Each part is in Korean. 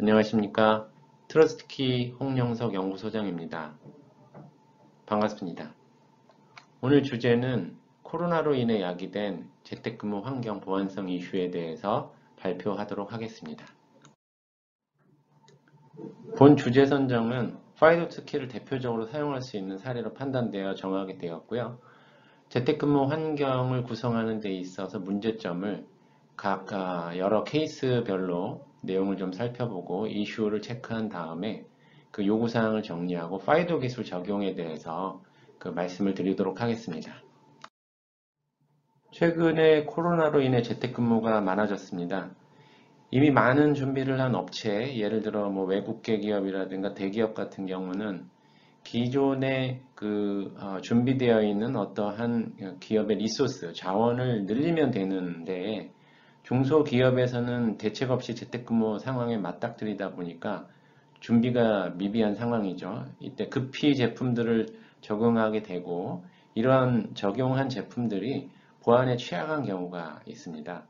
안녕하십니까. 트러스트키 홍영석 연구소장입니다. 반갑습니다. 오늘 주제는 코로나로 인해 야기된 재택근무 환경 보안성 이슈에 대해서 발표하도록 하겠습니다. 본 주제 선정은 파이도트키를 대표적으로 사용할 수 있는 사례로 판단되어 정하게 되었고요. 재택근무 환경을 구성하는 데 있어서 문제점을 각 여러 케이스별로 내용을 좀 살펴보고 이슈를 체크한 다음에 그 요구사항을 정리하고 파이도 기술 적용에 대해서 그 말씀을 드리도록 하겠습니다. 최근에 코로나로 인해 재택근무가 많아졌습니다. 이미 많은 준비를 한 업체, 예를 들어 뭐 외국계 기업이라든가 대기업 같은 경우는 기존에 준비되어 있는 어떠한 기업의 리소스, 자원을 늘리면 되는데 중소기업에서는 대책 없이 재택근무 상황에 맞닥뜨리다 보니까 준비가 미비한 상황이죠. 이때 급히 제품들을 적용하게 되고 이러한 적용한 제품들이 보안에 취약한 경우가 있습니다.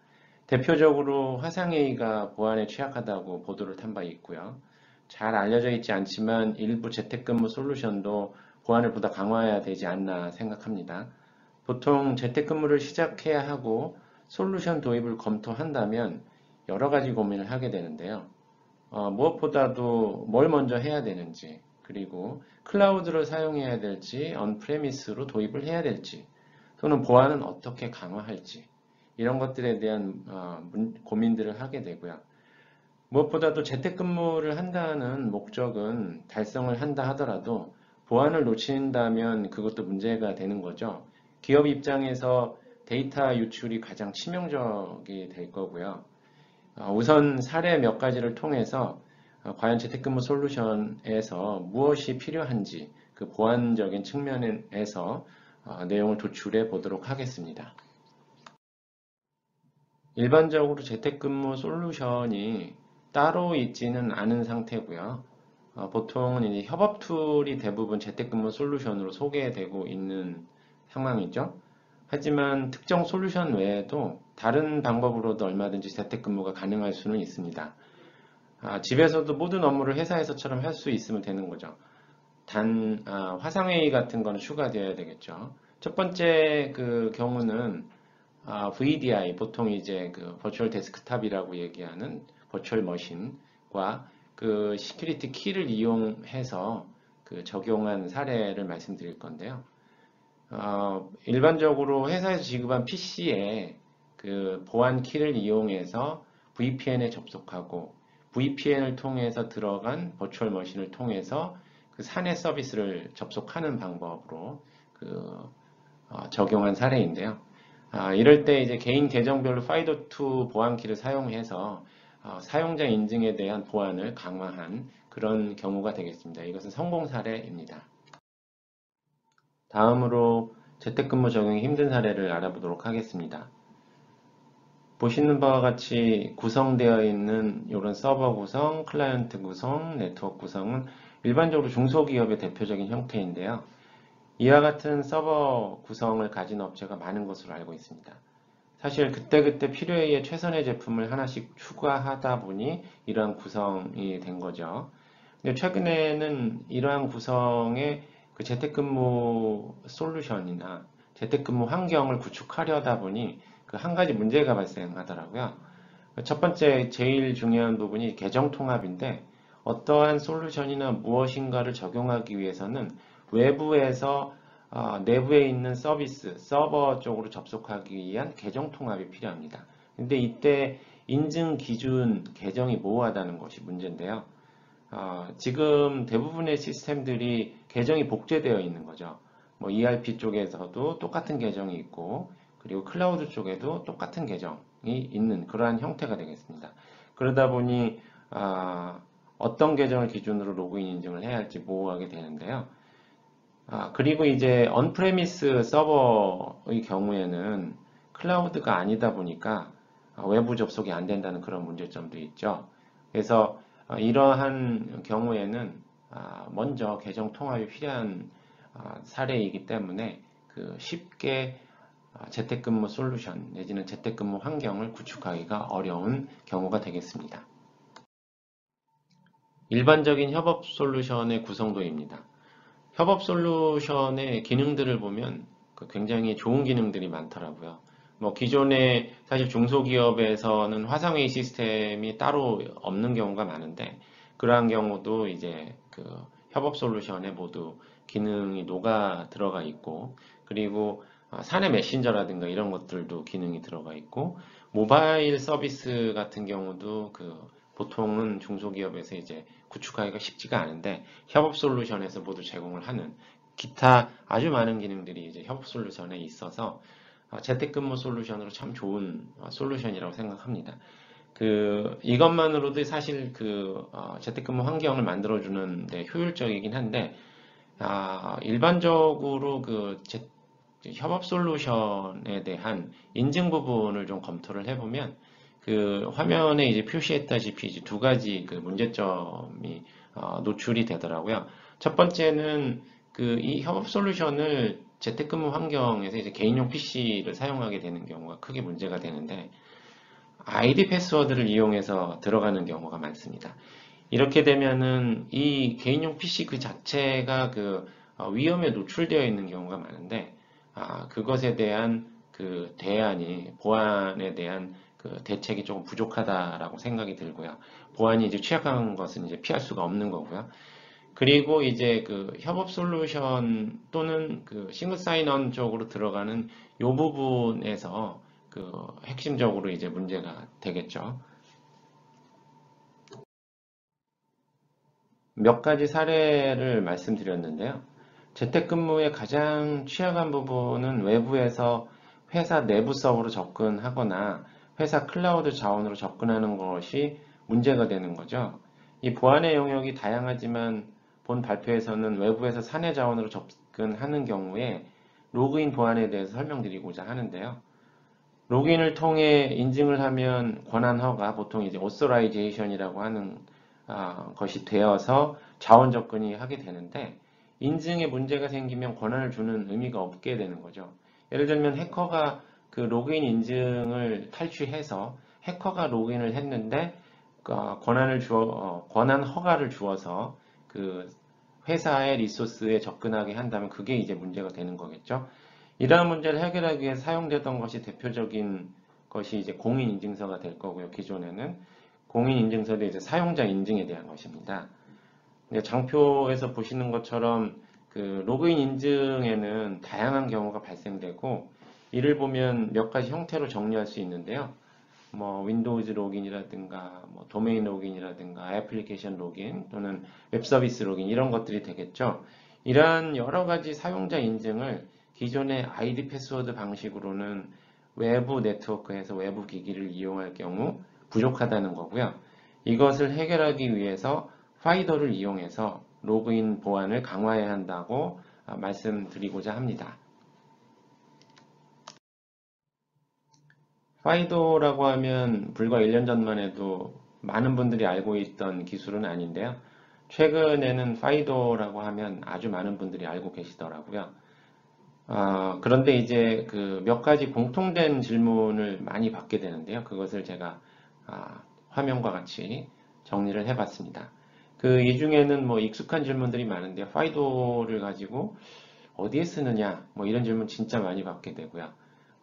대표적으로 화상회의가 보안에 취약하다고 보도를 탄 바 있고요. 잘 알려져 있지 않지만 일부 재택근무 솔루션도 보안을 보다 강화해야 되지 않나 생각합니다. 보통 재택근무를 시작해야 하고 솔루션 도입을 검토한다면 여러 가지 고민을 하게 되는데요. 무엇보다도 뭘 먼저 해야 되는지, 그리고 클라우드를 사용해야 될지, 언프레미스로 도입을 해야 될지, 또는 보안은 어떻게 강화할지, 이런 것들에 대한 고민들을 하게 되고요. 무엇보다도 재택근무를 한다는 목적은 달성을 한다 하더라도 보안을 놓친다면 그것도 문제가 되는 거죠. 기업 입장에서 데이터 유출이 가장 치명적이 될 거고요. 우선 사례 몇 가지를 통해서 과연 재택근무 솔루션에서 무엇이 필요한지 그 보안적인 측면에서 내용을 도출해 보도록 하겠습니다. 일반적으로 재택근무 솔루션이 따로 있지는 않은 상태고요. 보통은 이제 협업 툴이 대부분 재택근무 솔루션으로 소개되고 있는 상황이죠. 하지만 특정 솔루션 외에도 다른 방법으로도 얼마든지 재택근무가 가능할 수는 있습니다. 집에서도 모든 업무를 회사에서처럼 할 수 있으면 되는 거죠. 단 화상회의 같은 거는 추가되어야 되겠죠. 첫 번째 그 경우는 VDI, 보통 이제 그 버추얼 데스크탑이라고 얘기하는 버추얼 머신과 그 시큐리티 키를 이용해서 그 적용한 사례를 말씀드릴 건데요. 일반적으로 회사에서 지급한 PC에 그 보안 키를 이용해서 VPN에 접속하고 VPN을 통해서 들어간 버추얼 머신을 통해서 그 사내 서비스를 접속하는 방법으로 적용한 사례인데요. 이럴 때 이제 개인 계정별로 FIDO2 보안키를 사용해서 사용자 인증에 대한 보안을 강화한 그런 경우가 되겠습니다. 이것은 성공 사례입니다. 다음으로 재택근무 적용이 힘든 사례를 알아보도록 하겠습니다. 보시는 바와 같이 구성되어 있는 이런 서버 구성, 클라이언트 구성, 네트워크 구성은 일반적으로 중소기업의 대표적인 형태인데요. 이와 같은 서버 구성을 가진 업체가 많은 것으로 알고 있습니다. 사실 그때그때 필요에 의해 최선의 제품을 하나씩 추가하다 보니 이러한 구성이 된 거죠. 근데 최근에는 이러한 구성의 그 재택근무 솔루션이나 재택근무 환경을 구축하려다 보니 그 한 가지 문제가 발생하더라고요. 첫 번째 제일 중요한 부분이 계정 통합인데 어떠한 솔루션이나 무엇인가를 적용하기 위해서는 외부에서 내부에 있는 서비스, 서버 쪽으로 접속하기 위한 계정 통합이 필요합니다. 근데 이때 인증 기준 계정이 모호하다는 것이 문제인데요. 지금 대부분의 시스템들이 계정이 복제되어 있는 거죠. 뭐 ERP 쪽에서도 똑같은 계정이 있고 그리고 클라우드 쪽에도 똑같은 계정이 있는 그러한 형태가 되겠습니다. 그러다 보니 어떤 계정을 기준으로 로그인 인증을 해야 할지 모호하게 되는데요. 그리고 이제 언프레미스 서버의 경우에는 클라우드가 아니다 보니까 외부 접속이 안 된다는 그런 문제점도 있죠. 그래서 이러한 경우에는 먼저 계정 통합이 필요한 사례이기 때문에 쉽게 재택근무 솔루션 내지는 재택근무 환경을 구축하기가 어려운 경우가 되겠습니다. 일반적인 협업 솔루션의 구성도입니다. 협업 솔루션의 기능들을 보면 굉장히 좋은 기능들이 많더라고요. 뭐 기존에 사실 중소기업에서는 화상회의 시스템이 따로 없는 경우가 많은데 그러한 경우도 이제 그 협업 솔루션에 모두 기능이 녹아 들어가 있고 그리고 사내 메신저라든가 이런 것들도 기능이 들어가 있고 모바일 서비스 같은 경우도 보통은 중소기업에서 이제 구축하기가 쉽지가 않은데 협업 솔루션에서 모두 제공을 하는 기타 아주 많은 기능들이 이제 협업 솔루션에 있어서 재택근무 솔루션으로 참 좋은 솔루션이라고 생각합니다. 이것만으로도 사실 재택근무 환경을 만들어주는 데 효율적이긴 한데 일반적으로 협업 솔루션에 대한 인증 부분을 좀 검토를 해보면 화면에 이제 표시했다시피 이제 두 가지 문제점이 노출이 되더라고요. 첫 번째는 이 협업 솔루션을 재택근무 환경에서 이제 개인용 PC를 사용하게 되는 경우가 크게 문제가 되는데 아이디 패스워드를 이용해서 들어가는 경우가 많습니다. 이렇게 되면은 이 개인용 PC 그 자체가 위험에 노출되어 있는 경우가 많은데 그것에 대한 대안이 보안에 대한 대책이 조금 부족하다라고 생각이 들고요. 보안이 이제 취약한 것은 이제 피할 수가 없는 거고요. 그리고 이제 협업 솔루션 또는 싱글 사인언 쪽으로 들어가는 이 부분에서 핵심적으로 이제 문제가 되겠죠. 몇 가지 사례를 말씀드렸는데요. 재택근무의 가장 취약한 부분은 외부에서 회사 내부 서버로 접근하거나 회사 클라우드 자원으로 접근하는 것이 문제가 되는 거죠. 이 보안의 영역이 다양하지만 본 발표에서는 외부에서 사내 자원으로 접근하는 경우에 로그인 보안에 대해서 설명드리고자 하는데요. 로그인을 통해 인증을 하면 권한 허가, 보통 이제 authorization이라고 하는 것이 되어서 자원 접근이 하게 되는데 인증에 문제가 생기면 권한을 주는 의미가 없게 되는 거죠. 예를 들면 해커가 로그인 인증을 탈취해서 해커가 로그인을 했는데 권한 허가를 주어서 회사의 리소스에 접근하게 한다면 그게 이제 문제가 되는 거겠죠. 이러한 문제를 해결하기 위해 사용되던 것이 대표적인 것이 이제 공인인증서가 될 거고요. 기존에는 공인인증서도 이제 사용자 인증에 대한 것입니다. 장표에서 보시는 것처럼 로그인 인증에는 다양한 경우가 발생되고 이를 보면 몇 가지 형태로 정리할 수 있는데요. 뭐 윈도우즈 로그인이라든가 뭐 도메인 로그인이라든가 애플리케이션 로그인 또는 웹서비스 로그인 이런 것들이 되겠죠. 이러한 여러 가지 사용자 인증을 기존의 아이디 패스워드 방식으로는 외부 네트워크에서 외부 기기를 이용할 경우 부족하다는 거고요. 이것을 해결하기 위해서 파이더를 이용해서 로그인 보안을 강화해야 한다고 말씀드리고자 합니다. 파이도라고 하면 불과 1년 전만 해도 많은 분들이 알고 있던 기술은 아닌데요. 최근에는 파이도라고 하면 아주 많은 분들이 알고 계시더라고요. 그런데 이제 몇 가지 공통된 질문을 많이 받게 되는데요. 그것을 제가 화면과 같이 정리를 해봤습니다. 이 중에는 뭐 익숙한 질문들이 많은데 파이도를 가지고 어디에 쓰느냐 뭐 이런 질문 진짜 많이 받게 되고요.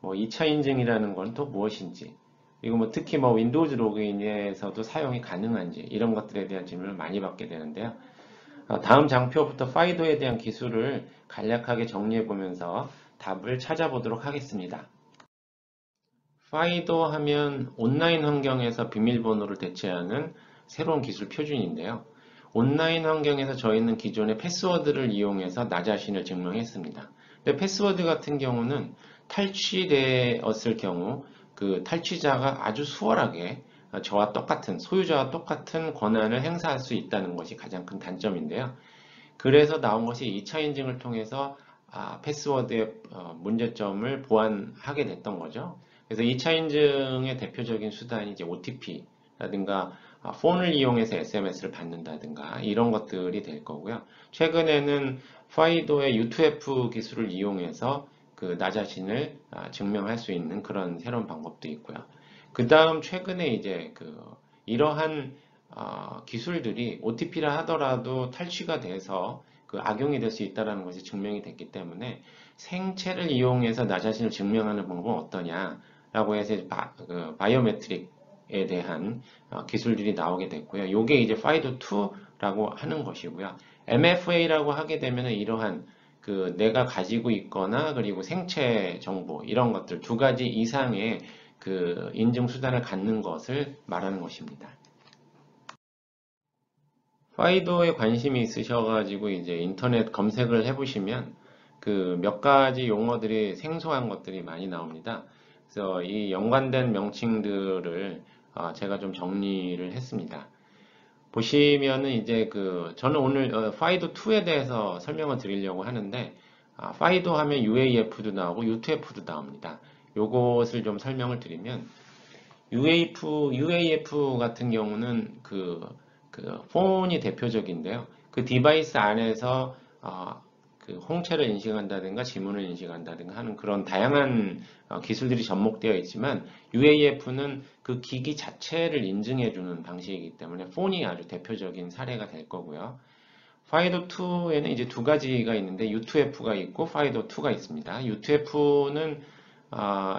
뭐 2차 인증이라는 건 또 무엇인지 그리고 뭐 특히 뭐 윈도우즈 로그인에서도 사용이 가능한지 이런 것들에 대한 질문을 많이 받게 되는데요. 다음 장표부터 파이도에 대한 기술을 간략하게 정리해 보면서 답을 찾아보도록 하겠습니다. 파이도 하면 온라인 환경에서 비밀번호를 대체하는 새로운 기술 표준인데요. 온라인 환경에서 저희는 기존의 패스워드를 이용해서 나 자신을 증명했습니다. 근데 패스워드 같은 경우는 탈취되었을 경우 탈취자가 아주 수월하게 저와 똑같은 소유자와 똑같은 권한을 행사할 수 있다는 것이 가장 큰 단점인데요. 그래서 나온 것이 2차 인증을 통해서 패스워드의 문제점을 보완하게 됐던 거죠. 그래서 2차 인증의 대표적인 수단이 이제 OTP라든가 폰을 이용해서 SMS를 받는다든가 이런 것들이 될 거고요. 최근에는 파이도의 U2F 기술을 이용해서 나 자신을 증명할 수 있는 그런 새로운 방법도 있고요. 그 다음 최근에 이제 이러한 기술들이 OTP라 하더라도 탈취가 돼서 그 악용이 될 수 있다는 것이 증명이 됐기 때문에 생체를 이용해서 나 자신을 증명하는 방법은 어떠냐라고 해서 그 바이오메트릭에 대한 기술들이 나오게 됐고요. 이게 이제 FIDO2라고 하는 것이고요. MFA라고 하게 되면 이러한 그 내가 가지고 있거나 그리고 생체 정보 이런 것들 두 가지 이상의 그 인증 수단을 갖는 것을 말하는 것입니다. 파이도에 관심이 있으셔가지고 이제 인터넷 검색을 해보시면 그 몇 가지 용어들이 생소한 것들이 많이 나옵니다. 그래서 이 연관된 명칭들을 제가 좀 정리를 했습니다. 보시면은 이제 그 저는 오늘 파이도 2에 대해서 설명을 드리려고 하는데 파이도 하면 UAF도 나오고 U2F도 나옵니다. 요것을 좀 설명을 드리면 UAF 같은 경우는 그 폰이 대표적인데요. 그 디바이스 안에서 그 홍채를 인식한다든가 지문을 인식한다든가 하는 그런 다양한 기술들이 접목되어 있지만 UAF는 그 기기 자체를 인증해주는 방식이기 때문에 폰이 아주 대표적인 사례가 될 거고요. 파이도2에는 이제 두 가지가 있는데 U2F가 있고 파이도2가 있습니다. U2F는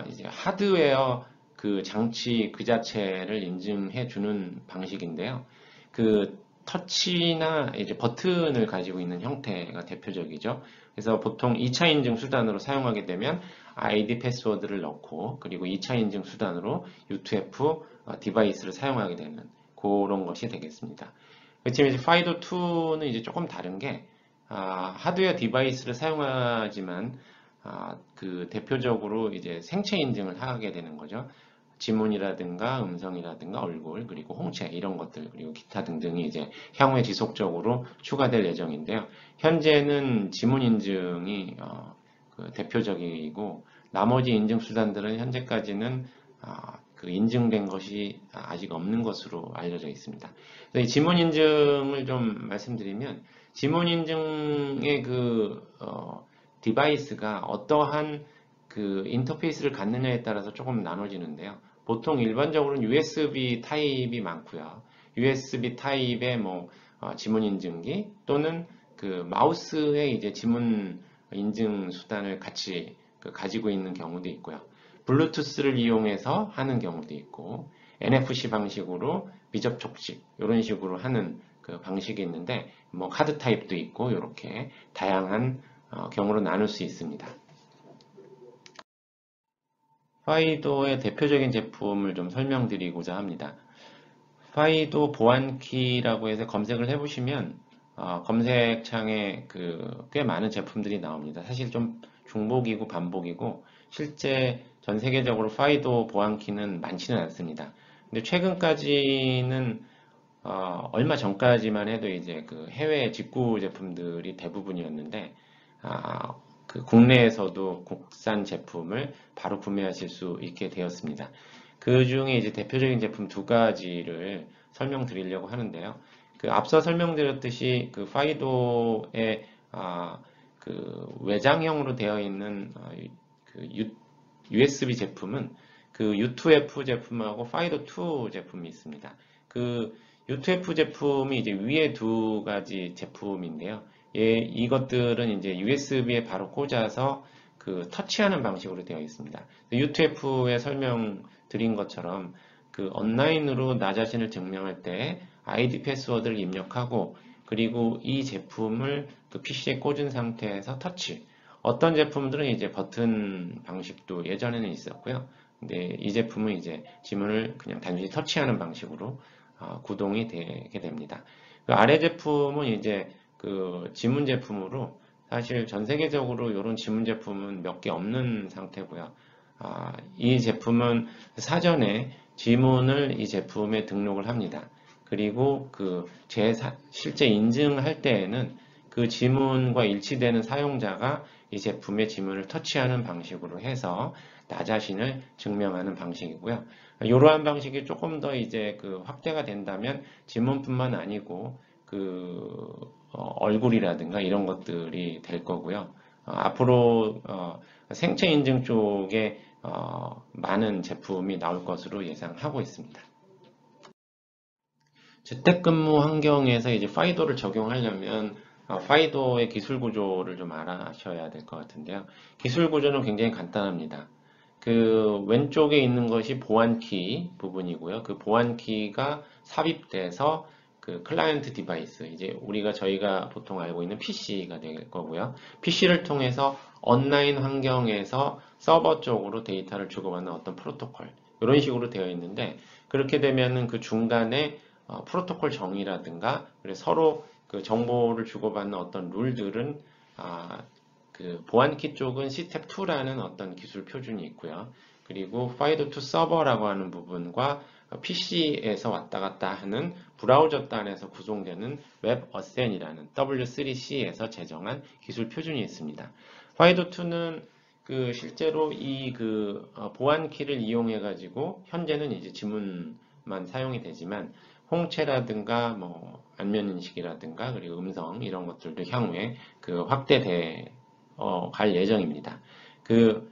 이제 하드웨어 그 장치 그 자체를 인증해 주는 방식인데요. 그 터치나 이제 버튼을 가지고 있는 형태가 대표적이죠. 그래서 보통 2차 인증 수단으로 사용하게 되면 아이디 패스워드를 넣고 그리고 2차 인증 수단으로 U2F 디바이스를 사용하게 되는 그런 것이 되겠습니다. 그렇지만 이제 파이도2는 이제 조금 다른 게 하드웨어 디바이스를 사용하지만 그 대표적으로 이제 생체 인증을 하게 되는 거죠. 지문이라든가 음성이라든가 얼굴 그리고 홍채 이런 것들 그리고 기타 등등이 이제 향후에 지속적으로 추가될 예정인데요. 현재는 지문 인증이 그 대표적이고 나머지 인증 수단들은 현재까지는 그 인증된 것이 아직 없는 것으로 알려져 있습니다. 이 지문 인증을 좀 말씀드리면 지문 인증의 그 디바이스가 어떠한 그 인터페이스를 갖느냐에 따라서 조금 나눠지는데요. 보통 일반적으로는 USB 타입이 많고요. USB 타입의 뭐 지문 인증기 또는 그 마우스에 이제 지문 인증 수단을 같이 가지고 있는 경우도 있고요. 블루투스를 이용해서 하는 경우도 있고 NFC 방식으로 미접촉식 이런 식으로 하는 그 방식이 있는데 뭐 카드 타입도 있고 이렇게 다양한 경우로 나눌 수 있습니다. 파이도의 대표적인 제품을 좀 설명드리고자 합니다. 파이도 보안키라고 해서 검색을 해보시면 검색창에 꽤 많은 제품들이 나옵니다. 사실 좀 중복이고 반복이고 실제 전 세계적으로 파이도 보안키는 많지는 않습니다. 근데 최근까지는 얼마 전까지만 해도 이제 그 해외 직구 제품들이 대부분이었는데 그 국내에서도 국산 제품을 바로 구매하실 수 있게 되었습니다. 그 중에 이제 대표적인 제품 두 가지를 설명드리려고 하는데요. 그 앞서 설명드렸듯이 그 파이도의 그 외장형으로 되어 있는 그 USB 제품은 그 U2F 제품하고 파이도2 제품이 있습니다. 그 U2F 제품이 이제 위에 두 가지 제품인데요. 이것들은 이제 USB에 바로 꽂아서 그 터치하는 방식으로 되어 있습니다. U2F에 설명드린 것처럼 그 온라인으로 나 자신을 증명할 때 아이디 패스워드를 입력하고 그리고 이 제품을 그 PC에 꽂은 상태에서 터치. 어떤 제품들은 이제 버튼 방식도 예전에는 있었고요. 근데 이 제품은 이제 지문을 그냥 단순히 터치하는 방식으로 구동이 되게 됩니다. 그 아래 제품은 이제 그 지문 제품으로 사실 전 세계적으로 이런 지문 제품은 몇 개 없는 상태고요. 이 제품은 사전에 지문을 이 제품에 등록을 합니다. 그리고 실제 인증할 때에는 그 지문과 일치되는 사용자가 이 제품의 지문을 터치하는 방식으로 해서 나 자신을 증명하는 방식이고요. 이러한 방식이 조금 더 이제 그 확대가 된다면 지문뿐만 아니고 얼굴이라든가 이런 것들이 될 거고요. 앞으로 생체 인증 쪽에 많은 제품이 나올 것으로 예상하고 있습니다. 재택근무 환경에서 이제 파이도를 적용하려면 파이도의 기술 구조를 좀 알아셔야 될 것 같은데요. 기술 구조는 굉장히 간단합니다. 그 왼쪽에 있는 것이 보안키 부분이고요. 그 보안키가 삽입돼서 그 클라이언트 디바이스, 이제 저희가 보통 알고 있는 PC가 될 거고요. PC를 통해서 온라인 환경에서 서버 쪽으로 데이터를 주고받는 어떤 프로토콜, 이런 식으로 되어 있는데, 그렇게 되면은 그 중간에 프로토콜 정의라든가 그리고 서로 그 정보를 주고받는 어떤 룰들은 그 보안키 쪽은 스텝 2라는 어떤 기술 표준이 있고요. 그리고 FIDO to 서버라고 하는 부분과 PC에서 왔다 갔다 하는 브라우저 단에서 구성되는 웹 어센이라는 W3C에서 제정한 기술 표준이 있습니다. FIDO 2는 그 실제로 이 그 보안키를 이용해 가지고 현재는 이제 지문만 사용이 되지만 홍채라든가 뭐 안면 인식이라든가 그리고 음성 이런 것들도 향후에 그 확대돼 갈 예정입니다. 그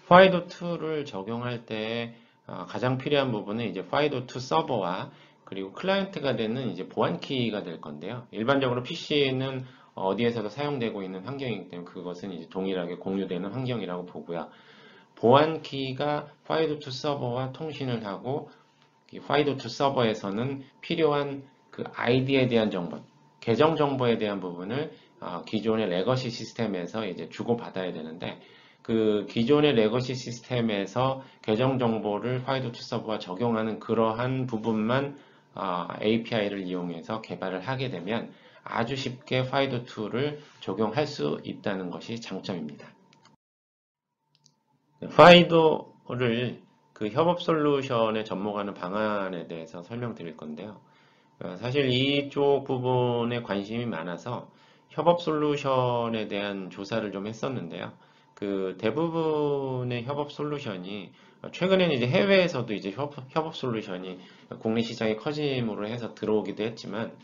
FIDO2를 적용할 때 가장 필요한 부분은 이제 FIDO2 서버와 그리고 클라이언트가 되는 이제 보안키가 될 건데요. 일반적으로 PC는 어디에서도 사용되고 있는 환경이기 때문에 그것은 이제 동일하게 공유되는 환경이라고 보고요. 보안키가 FIDO2 서버와 통신을 하고 이 FIDO2 서버에서는 필요한 그 아이디에 대한 정보, 계정 정보에 대한 부분을 기존의 레거시 시스템에서 이제 주고받아야 되는데 그 기존의 레거시 시스템에서 계정 정보를 FIDO2 서버와 적용하는 그러한 부분만 API를 이용해서 개발을 하게 되면 아주 쉽게 FIDO2를 적용할 수 있다는 것이 장점입니다. FIDO를 그 협업 솔루션에 접목하는 방안에 대해서 설명드릴 건데요. 사실 이쪽 부분에 관심이 많아서 협업 솔루션에 대한 조사를 좀 했었는데요. 그 대부분의 협업 솔루션이 최근에는 이제 해외에서도 이제 협업 솔루션이 국내 시장이 커짐으로 해서 들어오기도 했지만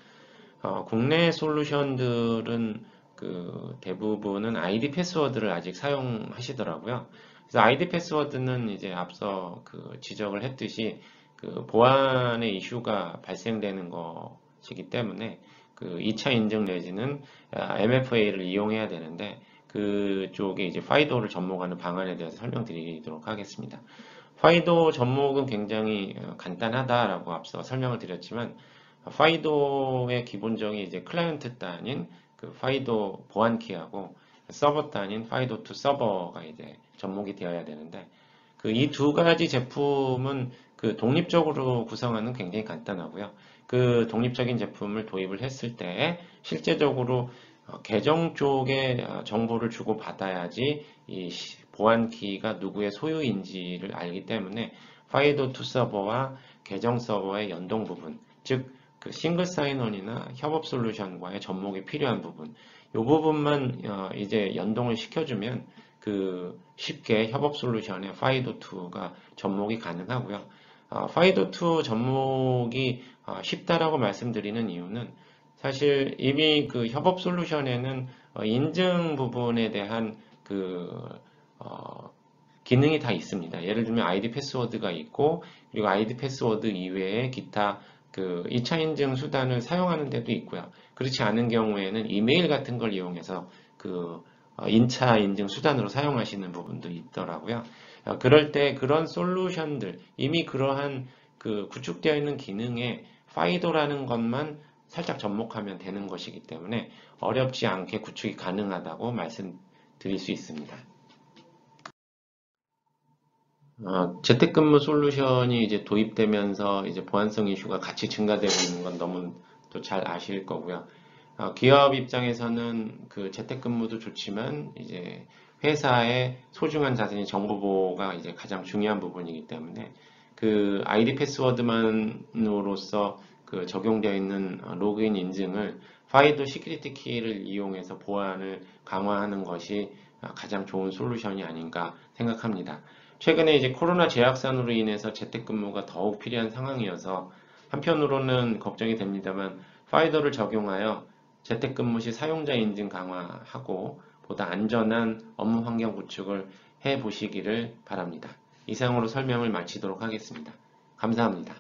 국내 솔루션들은 그 대부분은 아이디 패스워드를 아직 사용하시더라고요. 그래서 아이디 패스워드는 이제 앞서 그 지적을 했듯이 그 보안의 이슈가 발생되는 것이기 때문에 그 2차 인증 내지는 MFA를 이용해야 되는데 그쪽에 이제 파이도를 접목하는 방안에 대해서 설명드리도록 하겠습니다. 파이도 접목은 굉장히 간단하다라고 앞서 설명을 드렸지만 파이도의 기본적인 이제 클라이언트 단인 그 파이도 보안키하고 서버 단인 파이도 투 서버가 이제 접목이 되어야 되는데 그 이 두 가지 제품은 그 독립적으로 구성하는 굉장히 간단하고요. 그 독립적인 제품을 도입을 했을 때 실제적으로 계정 쪽에 정보를 주고 받아야지 이 보안키가 누구의 소유인지를 알기 때문에 파이도 투 서버와 계정 서버의 연동 부분, 즉 그 싱글 사인원이나 협업 솔루션과의 접목이 필요한 부분, 이 부분만 이제 연동을 시켜주면 그 쉽게 협업 솔루션에 파이도2가 접목이 가능하고요. 파이도2 접목이 쉽다라고 말씀드리는 이유는 사실 이미 그 협업 솔루션에는 인증 부분에 대한 그 기능이 다 있습니다. 예를 들면 아이디 패스워드가 있고 그리고 아이디 패스워드 이외에 기타 그 2차 인증 수단을 사용하는 데도 있고요. 그렇지 않은 경우에는 이메일 같은 걸 이용해서 그 인차 인증 수단으로 사용하시는 부분도 있더라고요. 그럴 때 그런 솔루션들, 이미 그러한 그 구축되어 있는 기능에 파이도라는 것만 살짝 접목하면 되는 것이기 때문에 어렵지 않게 구축이 가능하다고 말씀드릴 수 있습니다. 재택근무 솔루션이 이제 도입되면서 이제 보안성 이슈가 같이 증가되고 있는 건 너무 또 잘 아실 거고요. 기업 입장에서는 그 재택근무도 좋지만 이제 회사의 소중한 자산이 정보보호가 이제 가장 중요한 부분이기 때문에 그 아이디 패스워드만으로서 그 적용되어 있는 로그인 인증을 파이도 시큐리티 키를 이용해서 보안을 강화하는 것이 가장 좋은 솔루션이 아닌가 생각합니다. 최근에 이제 코로나 재확산으로 인해서 재택근무가 더욱 필요한 상황이어서 한편으로는 걱정이 됩니다만 파이더를 적용하여 재택근무 시 사용자 인증 강화하고 보다 안전한 업무 환경 구축을 해 보시기를 바랍니다. 이상으로 설명을 마치도록 하겠습니다. 감사합니다.